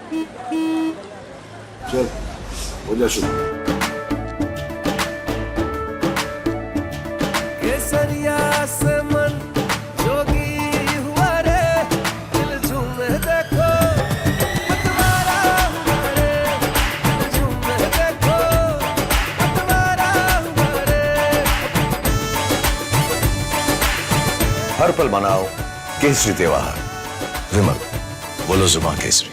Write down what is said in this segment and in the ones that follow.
चल हो जा शुरू। केसरिया से मन जोगी हुआ रे, दिल झूमे देखो मतवारा हुआ रे, दिल झूमे देखो मतवारा हुआ रे। हर पल मनाओ केसरी त्योहार। विमल बोलो जुबान केसरी।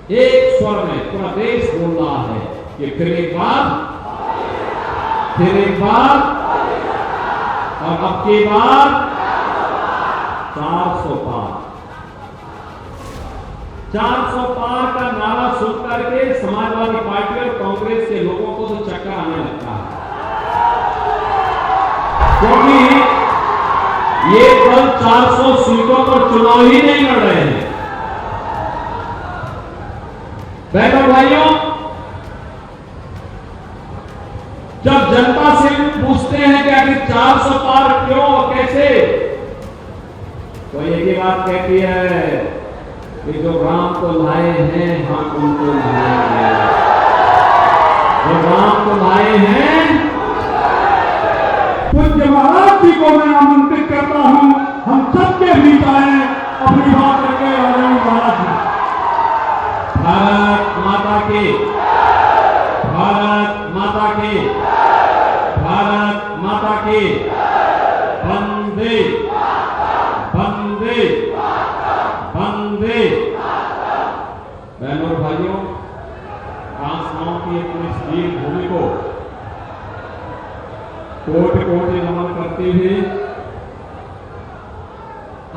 एक स्वर में पूरा देश बोल रहा है कि फिर एक बार और अब की बार 400 पार। 400 पार का नारा सुन करके समाजवादी पार्टी और कांग्रेस के लोगों को तो चक्कर आने लगता है, क्योंकि ये दल 400 सीटों पर चुनाव ही नहीं लड़ रहे हैं। बहनों भाइयों, जब जनता से पूछते हैं कि आखिर 400 पार क्यों और कैसे, तो एक ही बात कहती है कि जो राम को लाए हैं हम उनको लाएंगे। जो राम को लाए हैं, पूज्य महाराज जी को मैं आमंत्रित करता हूं, हम सबके बीच आए अपनी बात रखे महाराज जी। भारत माता की, भारत माता की, भारत माता की। वंदे वंदे वंदे। बहनों और भाइयों, राजनाव की अपनी वीर भूमि को कोटि कोटि नमन करते हुए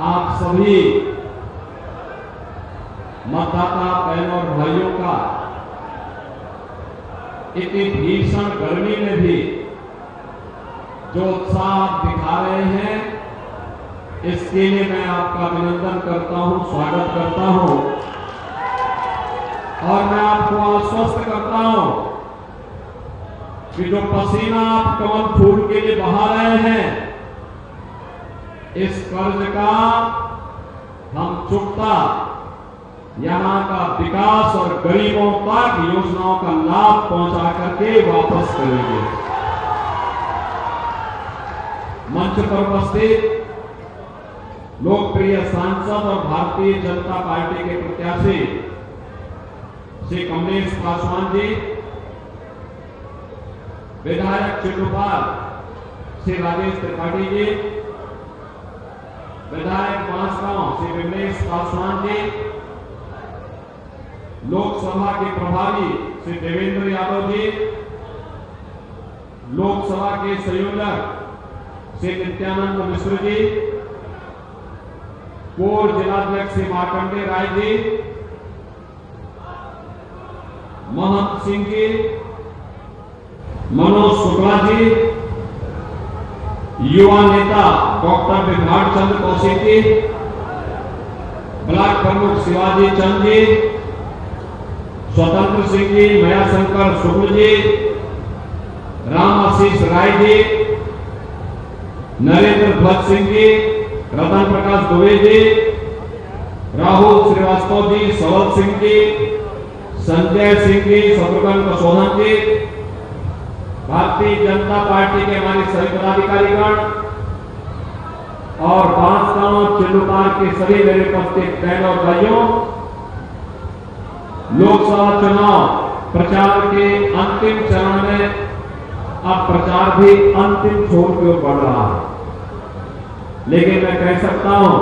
आप सभी मतदाता बहनों और भाइयों का इतनी भीषण गर्मी में भी जो उत्साह दिखा रहे हैं, इसके लिए मैं आपका अभिनंदन करता हूं, स्वागत करता हूं और मैं आपको आश्वस्त करता हूं कि जो पसीना आप कमल फूल के लिए बहा रहे हैं, इस कर्ज का हम चुकता यहां का विकास और गरीबों तक योजनाओं का लाभ पहुंचा करके वापस करेंगे। मंच पर उपस्थित लोकप्रिय सांसद और भारतीय जनता पार्टी के प्रत्याशी श्री कमलेश पासवान जी, विधायक चिल्लूपाल श्री राजेश त्रिपाठी जी, विधायक बांसगांव श्री विमलेश पासवान जी, लोकसभा के प्रभारी श्री देवेंद्र यादव जी, लोकसभा के संयोजक श्री नित्यानंद मिश्र जी, पूर्व जिलाध्यक्ष श्री मार्कंडेय राय जी, महंत सिंह जी, मनोज शुक्ला जी, युवा नेता डॉक्टर विभ्राट चंद्र कौशिक जी, ब्लॉक प्रमुख शिवाजी चंद जी, स्वतंत्र सिंह जी, मयाशंकर शुक्ल जी, राम आशीष राय जी, नरेंद्र ध्वज सिंह जी, रतन प्रकाश दुबे जी, राहुल श्रीवास्तव जी, सवल सिंह जी, संजय सिंह जी, शत्रुघ्न प्रशोधन जी, भारतीय जनता पार्टी के हमारे सभी पदाधिकारीगण और बांसगांव चिल्लूपाल के सभी मेरे उपस्थित बहनों और भाइयों, लोकसभा चुनाव प्रचार के अंतिम चरण में अब प्रचार भी अंतिम छोर की ओर बढ़ रहा है, लेकिन मैं कह सकता हूं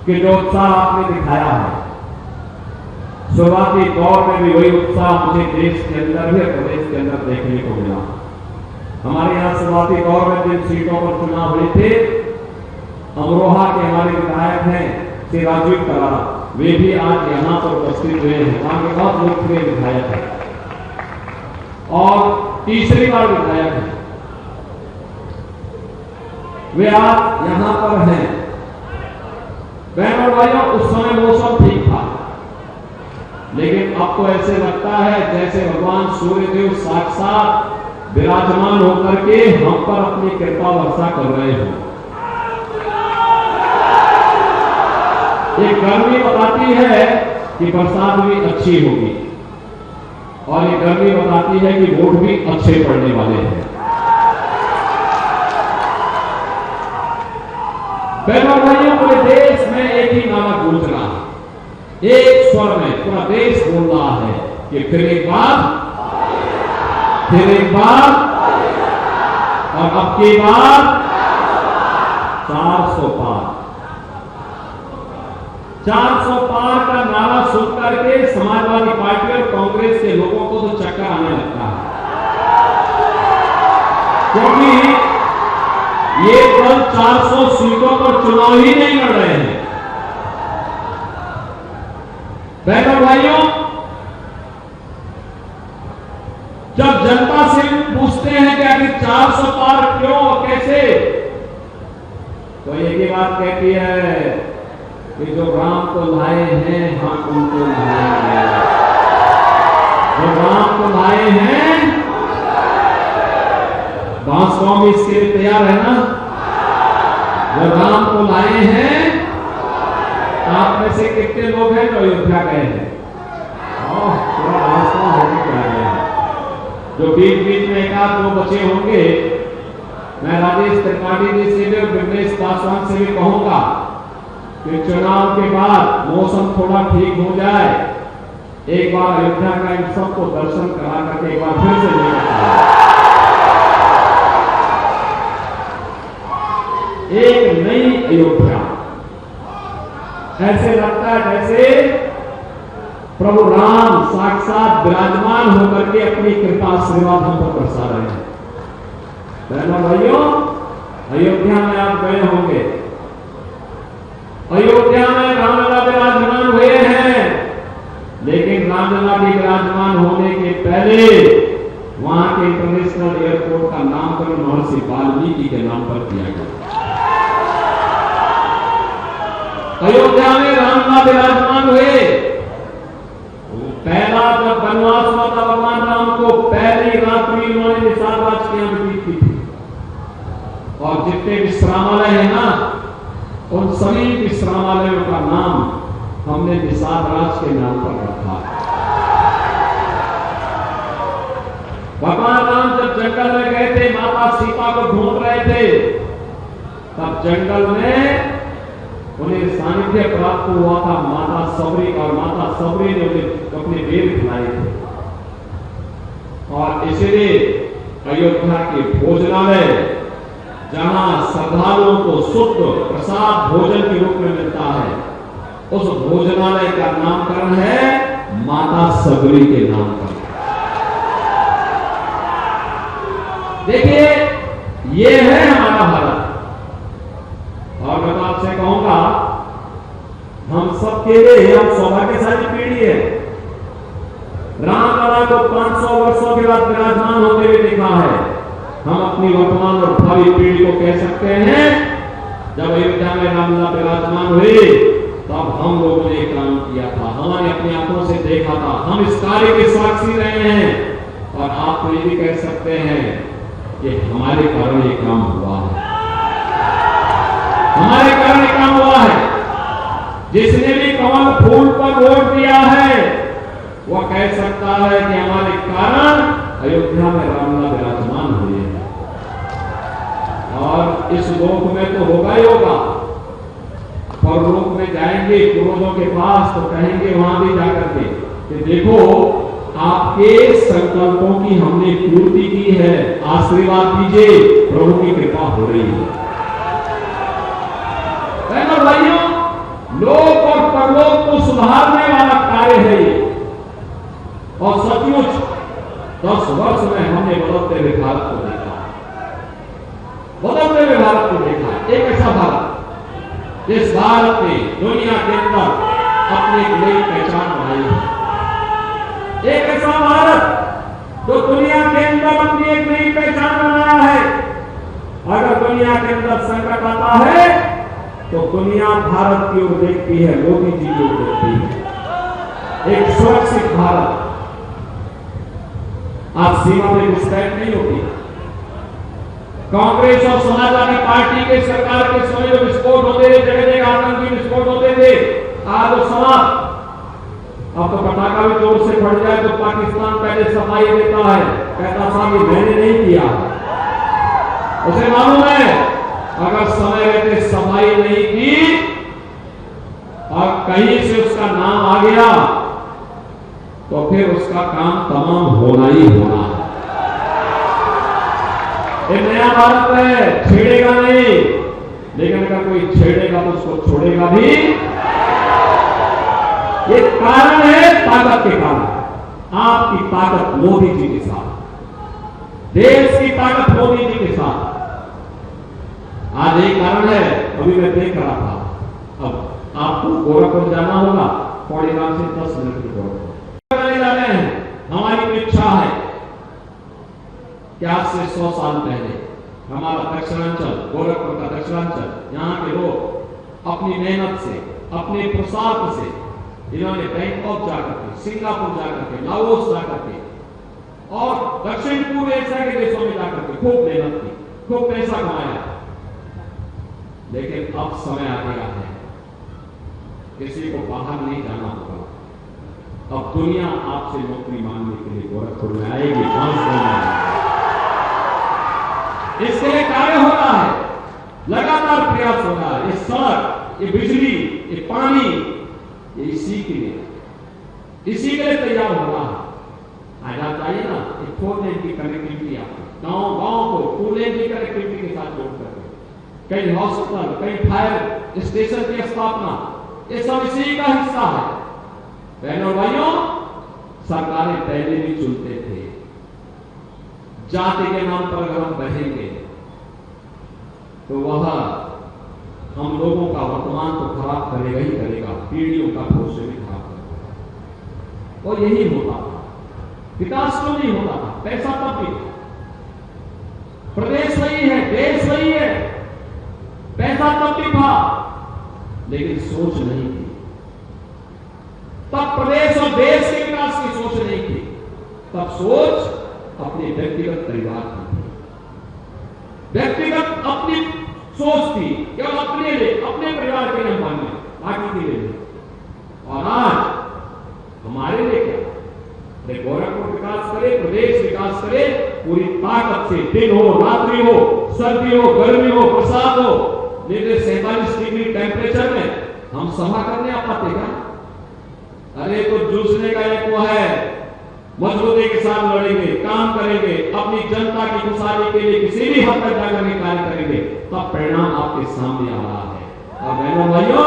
कि जो उत्साह आपने दिखाया है, शुरुआती दौर में भी वही उत्साह मुझे देश के अंदर भी प्रदेश के अंदर देखने को मिला। हमारे यहाँ शुरुआती दौर में जिन सीटों पर चुनाव हुए थे, अमरोहा के हमारे विधायक हैं श्री राजीव करारा, वे भी आज यहाँ पर उपस्थित हुए हैं। वहां के बहुत लोकप्रिय विधायक है और तीसरी बार विधायक है, वे आज यहां पर हैं। बहनों और भाइयों, उस समय मौसम ठीक था, लेकिन अब तो ऐसे लगता है जैसे भगवान सूर्यदेव साक्षात विराजमान होकर के हम पर अपनी कृपा वर्षा कर रहे हो। ये गर्मी बताती है कि बरसात भी अच्छी होगी, और ये गर्मी बताती है कि वोट भी अच्छे पड़ने वाले हैं। बहनों भाइयों, पूरे देश में एक ही नारा गूंज रहा है, एक स्वर में पूरा देश बोल रहा है कि फिर एक बार, और अब की बार 400 पार। 400 पार का नारा सुन करके समाजवादी पार्टी और कांग्रेस के लोगों को तो चक्कर आने लगता है, क्योंकि ये दल 400 सीटों पर चुनाव ही नहीं लड़ रहे हैं। बहनों भाइयों, जब जनता से पूछते हैं कि आखिर 400 पार क्यों और कैसे, तो एक ही बात कहती है कि जो राम को लाए हैं हम उनको लाएंगे। जो राम को लाए हैं, बांस कौम इसके लिए तैयार है ना? जो राम को लाए हैं, आप में से कितने लोग हैं जो अयोध्या गए हैं? पूरा बांस कौम होने जा रहे हैं। जो बीच बीच में एक आध दो बचे होंगे, मैं राजेश त्रिपाठी जी से भी और विमलेश पासवान से भी कहूंगा कि चुनाव के बाद मौसम थोड़ा ठीक हो जाए, एक बार अयोध्या का इन सबको दर्शन करा करके एक बार फिर से लेकर एक नई अयोध्या। ऐसे लगता है जैसे प्रभु राम साक्षात विराजमान होकर के अपनी कृपा आशीर्वाद हम पर बरसा रहे हैं। बहनों भाइयों, अयोध्या में आप गए होंगे, अयोध्या में रामलला विराजमान हुए हैं, लेकिन रामलला के विराजमान होने के पहले वहां के इंटरनेशनल एयरपोर्ट का नामकरण महर्षि वाल्मीकि के नाम पर किया गया। अयोध्या में रामलला विराजमान हुए, पहला जब वनवास हुआ था भगवान राम को, पहली रात्रि उन्होंने निषाद राज के यहां बीत की थी, और जितने विश्रामालय है ना, उन सभी विश्रामालयों का नाम हमने निषाद राज के नाम पर रखा। भगवान राम जब जंगल में गए थे, माता सीता को ढूंढ रहे थे, तब जंगल में उन्हें सानिध्य प्राप्त हुआ था माता सबरी, और माता सबरी ने उन्हें अपने बेर खिलाए थे। और इसलिए अयोध्या के भोजनालय, जहां श्रद्धालुओं को शुद्ध प्रसाद भोजन के रूप में मिलता है, उस भोजनालय का नामकरण है माता सबरी के नाम पर। देखिए, ये है हमारा भारत। और मैं तो आपसे कहूंगा, हम सबके लिए हम सौभाग्यशाली पीढ़ी है। रामलला को 500 वर्षों के बाद विराजमान होते हुए देखा है। हम अपनी वर्तमान और भावी पीढ़ी को कह सकते हैं, जब अयोध्या में रामलला विराजमान हुए, तब हम लोगों ने काम किया था, हमने अपनी आंखों से देखा था, हम इस कार्य के साक्षी रहे हैं, और आप तो ये भी कह सकते हैं कि हमारे कारण ये काम हुआ है। हमारे कारण काम हुआ है। जिसने भी कमल फूल पर वोट दिया है, वह कह सकता है कि हमारे कारण अयोध्या में रामलला विराजमान हुए हैं। और इस लोक में तो होगा ही होगा, परलोक में जाएंगे पूर्वजों के पास, तो कहेंगे वहां भी जाकर के कि देखो, आपके संकल्पों की हमने पूर्ति की है, आशीर्वाद दीजिए, प्रभु की कृपा हो रही है। भाइयों, लोक और परलोक को सुधारने वाला कार्य है ये, और सचमुच 10 वर्ष में हमने बदलते हुए भारत को देखा, बदलते हुए भारत को देखा। एक ऐसा भारत जिस भारत ने दुनिया के अंदर अपनी एक नई पहचान बनाई है, एक ऐसा भारत जो दुनिया के अंदर अपनी एक नई पहचान बनाया है। अगर दुनिया के अंदर संकट आता है, तो दुनिया भारत की ओर देखती है, मोदी जी की ओर देखती है। एक सुरक्षित भारत। आज सीमा में घुसपैठ नहीं होती। कांग्रेस और समाजवादी पार्टी के सरकार के समय जो विस्फोट होते थे, जगह जगह आतंकी विस्फोट होते थे, आज वो समाप्त। अब तो पटाखा भी जोर से फट जाए तो पाकिस्तान पहले सफाई देता है, कहता साहब ये मैंने नहीं किया। उसे मालूम है अगर समय रहते सफाई नहीं की और कहीं से उसका नाम आ गया तो फिर उसका काम तमाम होना ही होना है। ये नया भारत है, छेड़ेगा नहीं, लेकिन अगर कोई छेड़ेगा तो उसको छोड़ेगा भी। ये कारण है ताकत के कारण, आपकी ताकत मोदी जी के साथ, देश की ताकत मोदी जी के साथ। आज एक कारण है, अभी मैं देख रहा था, अब आपको गोरखपुर जाना होगा, पौड़ी गांव से 10 मिनट की दूर जा रहे हैं। हमारी इच्छा है कि आज से 100 साल पहले हमारा दक्षिणांचल, गोरखपुर का दक्षिणांचल, यहाँ के लोग अपनी मेहनत से, अपने पुरुषार्थ से, इन्होंने बैंकॉक जाकर के, सिंगापुर जाकर के, लाओस जाकर के और दक्षिण पूर्व एशिया के देशों में जाकर के खूब मेहनत की, खूब पैसा कमाया। लेकिन अब समय आ गया है, किसी को बाहर नहीं जाना होगा। अब दुनिया आपसे नौकरी मांगने के लिए गोरखपुर में आएगी, 5 दिन में। इसके लिए कार्य हो रहा है, लगातार प्रयास हो रहा है। ये सड़क, ये बिजली, ये पानी, ये इसी के लिए तैयार हो रहा है। आज आप चाहिए ना, एक 4 लेन की कनेक्टिविटी आपको गांव को 2 लेन की कनेक्टिविटी के साथ जोड़ करके, कई हॉस्पिटल, कई फायर स्टेशन की स्थापना, ये सब इसी का हिस्सा है। बहनों भाइयों, सरकारें पहले भी चुनते थे, जाति के नाम पर अगर हम बढ़ेंगे तो वह हम लोगों का वर्तमान तो खराब करेगा ही करेगा, पीढ़ियों का भविष्य भी खराब करेगा। और यही होता था, विकास क्यों नहीं होता था? पैसा तब भी, प्रदेश वही है, देश वही है, पैसा तब भी था, लेकिन सोच नहीं थी। तब प्रदेश और देश के विकास की सोच नहीं थी, तब सोच अपने व्यक्तिगत परिवार की थी, व्यक्तिगत अपनी सोच थी, केवल अपने लिए, अपने परिवार के लिए मांगे, बाकी के लिए नहीं। और आज हमारे लिए क्या? गोरखपुर विकास करे, प्रदेश विकास करे, पूरी ताकत से, दिन हो, रात्रि हो, सर्दी हो, गर्मी हो, बरसात हो, 47 डिग्री टेम्परेचर में हम सभा करने आ पाते क्या? अरे तो जूझने का एक वो है, मजबूती के साथ लड़ेंगे, काम करेंगे, अपनी जनता की खुशहाली के लिए किसी भी हद तक जाकर के कार्य करेंगे, तब परिणाम आपके सामने आ रहा है। और बहनों भाइयों,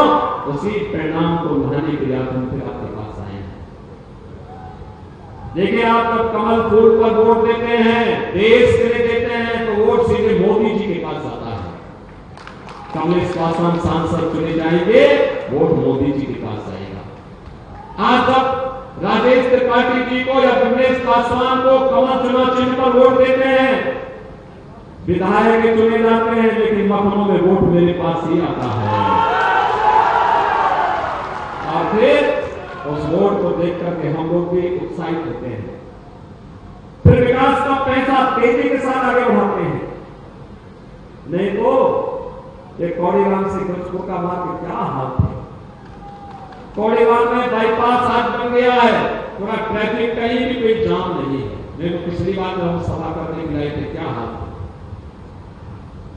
उसी परिणाम को लाने के लिए हम फिर आपके पास आए हैं। देखिए, आप जब कमल फूल पर वोट देते हैं, देश के लिए देते हैं, तो वोट सीधे मोदी जी के पास आता है। कमलेश पासवान सांसद चुने जाएंगे, वोट मोदी जी के पास आएगा। आज जब राजेश त्रिपाठी जी को या कमलेश पासवान को कमल चुनाव चिन्ह पर वोट देते हैं, विधायक चुने जाते हैं, लेकिन मखनों में वोट मेरे पास ही आता है। और फिर उस वोट को देख करके हम लोग भी उत्साहित होते हैं, फिर विकास का पैसा तेजी के साथ आगे बढ़ाते हैं। नहीं तो ये कौड़ीगांव से गजपुर का मार्ग क्या हाल है? कौड़ीगांव में बाईपास आज बन गया है, पूरा ट्रैफिक कहीं भी कोई जाम नहीं है। मैं तो पिछली बार जब हम सभा करने गए थे, क्या हाल था,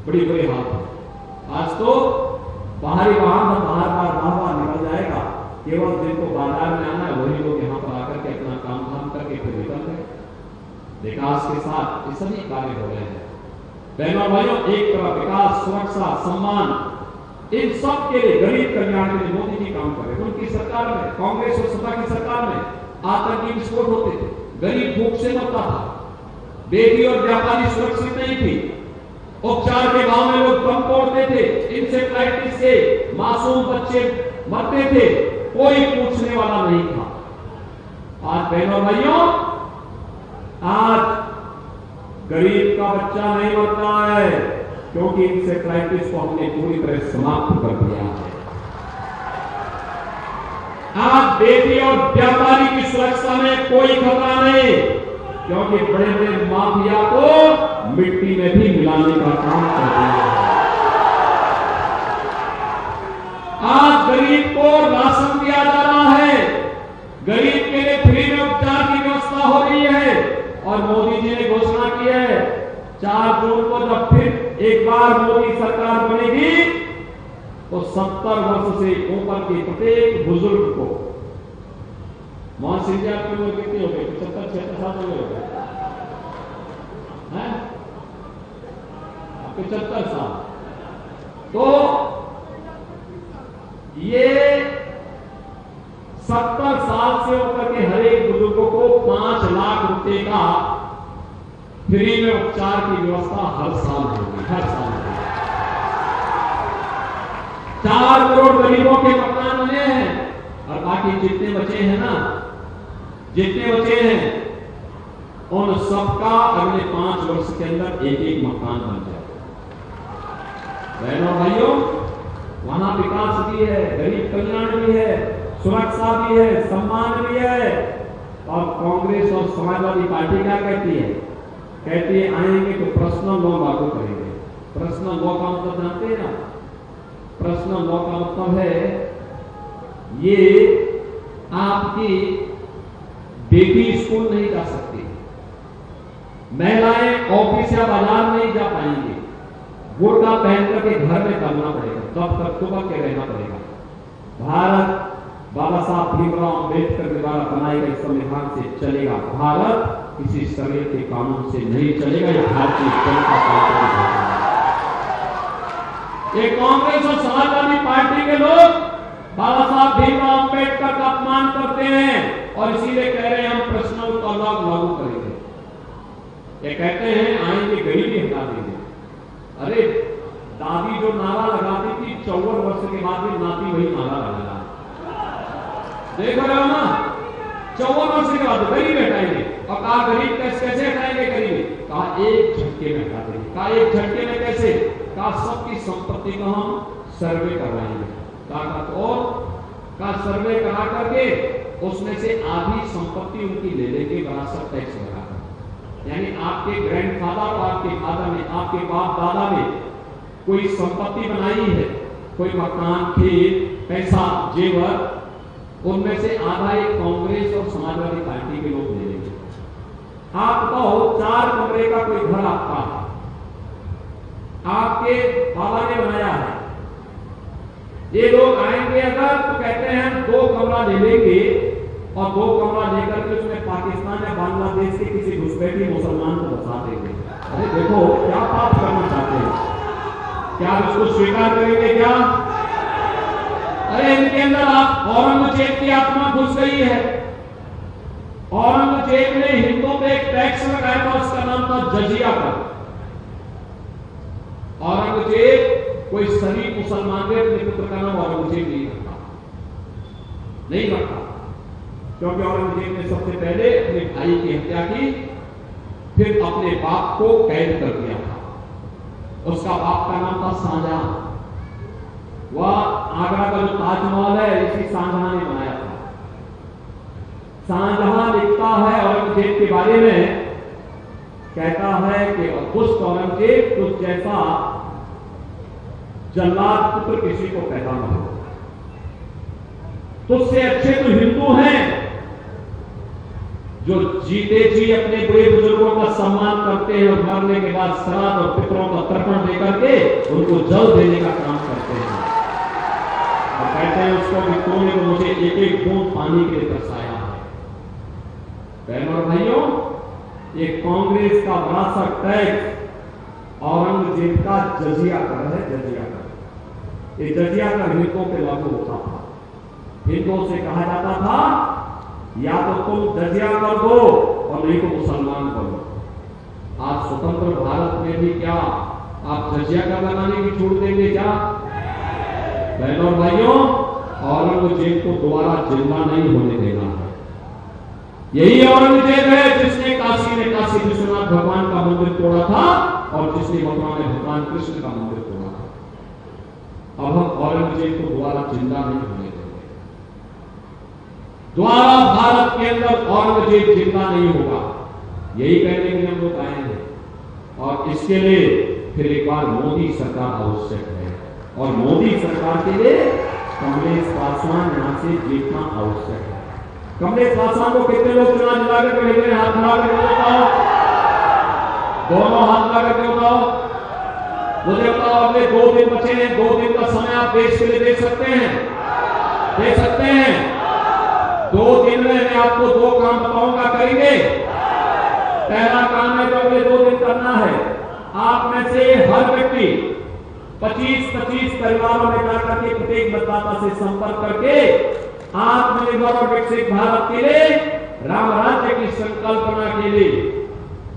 बड़ी बुरी हाल है। आज तो बाहरी वाहन बाहर निकल जाएगा, केवल जिनको बाजार में आना है वही लोग यहाँ पर आकर के अपना काम धाम करके फिर निकल गए। विकास के साथ ये सभी कार्य हो रहे हैं। बहनों भाइयों, एक तरफ विकास, सुरक्षा, सम्मान, इन सब के लिए, गरीब कल्याण के लिए मोदी जी काम कर रहे हैं। उनकी सरकार में, कांग्रेस और सपा की सरकार में आतंकी विस्फोट होते थे, गरीब भूख से मरता था, बेटी और व्यापारी सुरक्षित नहीं थी, उपचार के भाव में लोग दम तोड़ते थे, इंसेफ्लाइटिस से मासूम बच्चे मरते थे, कोई पूछने वाला नहीं था। आज बहनों भाइयों, आज गरीब का बच्चा नहीं मरता है, क्योंकि इंसेफ्लाइटिस को हमने पूरी तरह समाप्त कर दिया है। आज बेटी और व्यापारी की सुरक्षा में कोई खतरा नहीं, क्योंकि बड़े बड़े माफिया को मिट्टी में भी मिलाने का काम कर दिया है। आज गरीब को राशन दिया जा रहा है, गरीब के लिए फ्री में उपचार की व्यवस्था हो रही है। और मोदी जी ने घोषणा की है 4 जून को जब फिर एक बार मोदी सरकार बनेगी तो 70 वर्ष से ऊपर के प्रत्येक बुजुर्ग को, मोहन सिंह जी आपकी उम्र कितनी हो गई? 75-76 साल हो गए हैं? 75 साल। तो ये 70 साल से ऊपर के हर एक बुजुर्गों को 5 लाख रुपए का फ्री में उपचार की व्यवस्था हर साल होगी, हर साल होगी। 4 करोड़ गरीबों के मकान बने हैं और बाकी जितने बचे हैं ना, जितने बचे हैं उन सबका अगले 5 वर्ष के अंदर एक एक मकान बन जाए। बहनों भाइयों, वहां विकास भी है, गरीब कल्याण भी है, सुरक्षा भी है, सम्मान भी है। और कांग्रेस और समाजवादी पार्टी क्या कहती है? कहती है आएंगे तो पर्सनल लॉ लागू करेंगे। पर्सनल लॉ का मतलब जानते हैं ना? पर्सनल लॉ का मतलब है ये आपकी बेटी स्कूल नहीं जा सकती, महिलाएं ऑफिस या बाजार नहीं जा पाएंगी, बुर्का पहन करके घर में करना पड़ेगा, तब तक सुबह के रहना पड़ेगा। भारत बाबा साहब भीमराव अंबेडकर के द्वारा बनाए गए संविधान से चलेगा। भारत किसी सरकार के कानून से नहीं चलेगा। यह भारतीय जनता पार्टी, ये कांग्रेस और समाजवादी पार्टी के लोग बाबा साहब भीमराव अंबेडकर का अपमान करते हैं और इसीलिए कह रहे हैं हम पर्सनल लॉ लागू करेंगे। ये कहते हैं आएंगे गरीबी हटा देंगे। अरे दादी जो नारा लगाती थी 54 वर्ष के बाद भी नाती वही नारा लगाना, देख रहे हो ना? 54 वर्ष के बाद गरीबी हटाएंगे। और कहा गरीब कैसे हटाएंगे? गरीबी कहा एक झटके में हटा देंगे। कहा एक झटके में कैसे? कहा सबकी संपत्ति का हम सर्वे करवाएंगे। का सर्वे करा करके उसमें से आधी संपत्ति उनकी ले लेंगे विरासत टैक्स लगाकर। यानी आपके ग्रैंडफादर और आपके फादर ने, आपके बाप दादा ने कोई संपत्ति बनाई है, कोई मकान, खेत, पैसा, जेवर, उनमें से आधा एक कांग्रेस और समाजवादी पार्टी के लोग ले लेंगे। आप बताओ 4 कमरे का कोई घर आपका है, आपके बाबा ने बनाया है, ये लोग आएंगे अगर तो कहते हैं हम 2 कमरा ले लेंगे और 2 कमरा लेकर के उसमें पाकिस्तान या बांग्लादेश के किसी घुसपैठी मुसलमान को बसा देंगे। अरे देखो क्या पाप करना चाहते हैं, क्या आप इसको स्वीकार करेंगे क्या? अरे इनके अंदर आप औरंगजेब की आत्मा घुस गई है। औरंगजेब ने हिंदुओं पे एक टैक्स लगाया था, उसका नाम था जजिया कर। औरंगजेब कोई शरीफ मुसलमान ने अपने पुत्र का नाम औरंगजेब नहीं रखा, क्योंकि औरंगजेब ने सबसे पहले अपने भाई की हत्या की, फिर अपने बाप को कैद कर दिया था। उसका बाप का नाम था शाहजहां। वह आगरा का जो ताजमहल है इसी शाहजहां ने बनाया था। शाहजहां लिखता है औरंगजेब के बारे में, कहता है कि दुष्ट औरंगजेब तुझ जैसा जल्लाद पुत्र किसी को पैदा न हो, तुझसे अच्छे तो हिंदू हैं जो जीते जी अपने बड़े बुजुर्गों का सम्मान करते हैं और मरने के बाद श्राद्ध और पितरों का तर्पण देकर के उनको जल देने का काम करते हैं। और कहते हैं उसको भी तूने तो मुझे एक एक बूंद पानी के लिए तरसाया है। बहनों और भाइयों, ये कांग्रेस का विरासत टैक्स औरंगजेब का जजिया कर है। जजिया कर, ये जजिया कर हिंदुओं पे लागू होता था। हिंदुओं से कहा जाता था या तो तुम जजिया कर दो और नहीं तो मुसलमान कर दो। आज स्वतंत्र भारत में भी क्या आप जजिया कर लगाने की छूट देंगे क्या? बहनों और भाइयों, औरंगजेब को दोबारा जिंदा नहीं होने देना है। यही औरंगजेब है जिसने काशी में काशी विश्वनाथ भगवान का मंदिर तोड़ा था और जिसने मथुरा में भगवान कृष्ण का मंदिर तोड़ा था। अब हम औरंगजेब को दोबारा जिंदा नहीं होने देंगे। दोबारा भारत के अंदर औरंगजेब जिंदा नहीं होगा। यही कहने के लिए हम लोग आए हैं और इसके लिए फिर एक बार मोदी सरकार आवश्यक है और मोदी सरकार के लिए कांग्रेस पासवान यहां से जीतना आवश्यक है। कमलेश पासवान को कितने लोग चुनाव जिला करके भेजे? हाथ खड़ा करके बताओ, दोनों हाथ खड़ा करके बताओ। मुझे बताओ, अगले 2 दिन बचे हैं, 2 दिन का समय आप देश के लिए दे सकते हैं, दे सकते हैं। 2 दिन में मैं आपको 2 काम बताऊंगा, करेंगे। पहला काम है जो अगले 2 दिन करना है, आप में से हर व्यक्ति 25-25 परिवारों में जाकर के प्रत्येक मतदाता से संपर्क करके आत्मनिर्भर और विकसित भारत के लिए, राम राज्य की संकल्पना के लिए,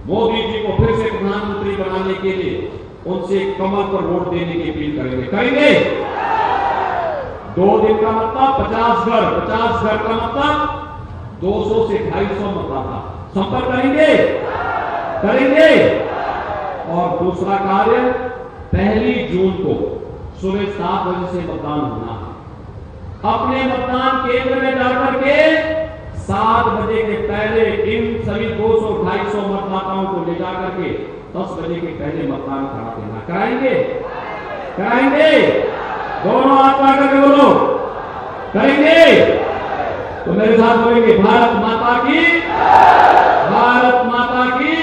मोदी जी को फिर से प्रधानमंत्री बनाने के लिए उनसे कमल पर वोट देने की अपील करेंगे, करेंगे। 2 दिन का मतलब 50 घर का मतलब 200 से 250 मतदाता संपर्क करेंगे, करेंगे। और दूसरा कार्य, 1 जून को सुबह 7 बजे से मतदान होना है। अपने मतदान केंद्र में जाकर के 7 बजे के पहले इन सभी 200-250 मतदाताओं को ले जाकर के 10 बजे के पहले मतदान करा देना, कराएंगे, कराएंगे। दोनों हाथ पकड़ के बोलो, करेंगे। तो मेरे साथ बोलेंगे, भारत माता की, भारत माता की।